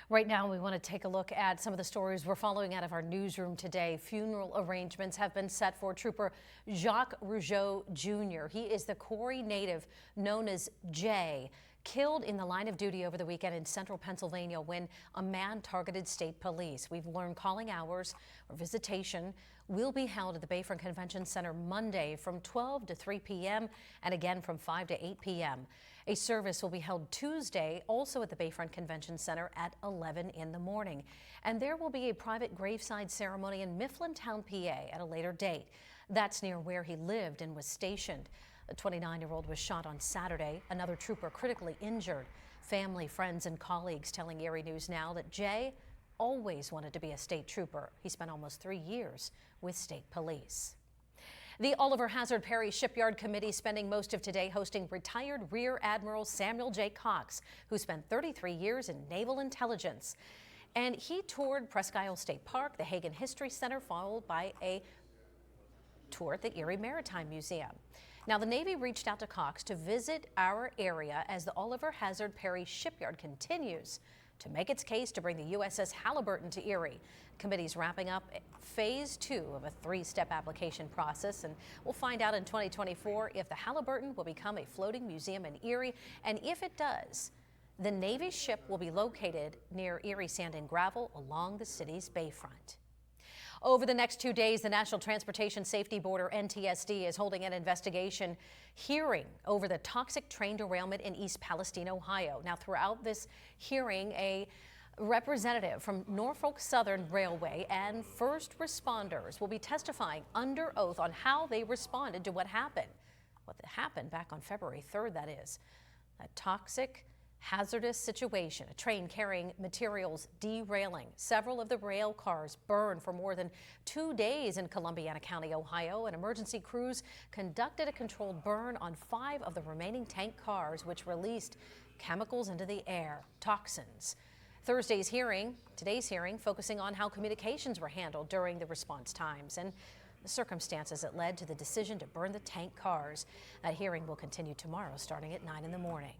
Right now, we want to take a look at some of the stories we're following out of our newsroom today. Funeral arrangements have been set for Trooper Jacques Rougeau Jr. He is the Corrie native known as J, killed in the line of duty over the weekend in central Pennsylvania when a man targeted state police. We've learned calling hours or visitation will be held at the Bayfront Convention Center Monday from 12 to 3 p.m. and again from 5 to 8 p.m. A service will be held Tuesday also at the Bayfront Convention Center at 11 in the morning. And there will be a private graveside ceremony in Mifflintown, PA at a later date. That's near where he lived and was stationed. The 29-year-old was shot on Saturday, another trooper critically injured. Family, friends, and colleagues telling Erie News Now that Jay always wanted to be a state trooper. He spent almost 3 years with state police. The Oliver Hazard Perry Shipyard Committee spending most of today hosting retired Rear Admiral Samuel J, who spent 33 years in naval intelligence. And he toured Presque Isle State Park, the Hagen History Center, followed by a tour at the Erie Maritime Museum. Now, the Navy reached out to Cox to visit our area as the Oliver Hazard Perry Shipyard continues to make its case to bring the USS Halliburton to Erie. The committee's wrapping up phase 2 of a 3-step application process, and we'll find out in 2024 if the Halliburton will become a floating museum in Erie, and if it does, the Navy ship will be located near Erie Sand and Gravel along the city's bayfront. Over the next 2 days, the National Transportation Safety Board, or NTSD, is holding an investigation hearing over the toxic train derailment in East Palestine, Ohio. Now, throughout this hearing, a representative from Norfolk Southern Railway and first responders will be testifying under oath on how they responded to what happened back on February 3rd, that is. A toxic, hazardous situation, a train carrying materials derailing. Several of the rail cars burned for more than 2 days in Columbiana County, Ohio, and emergency crews conducted a controlled burn on 5 of the remaining tank cars, which released chemicals into the air, toxins. Today's hearing focusing on how communications were handled during the response times and the circumstances that led to the decision to burn the tank cars. That hearing will continue tomorrow starting at 9 in the morning.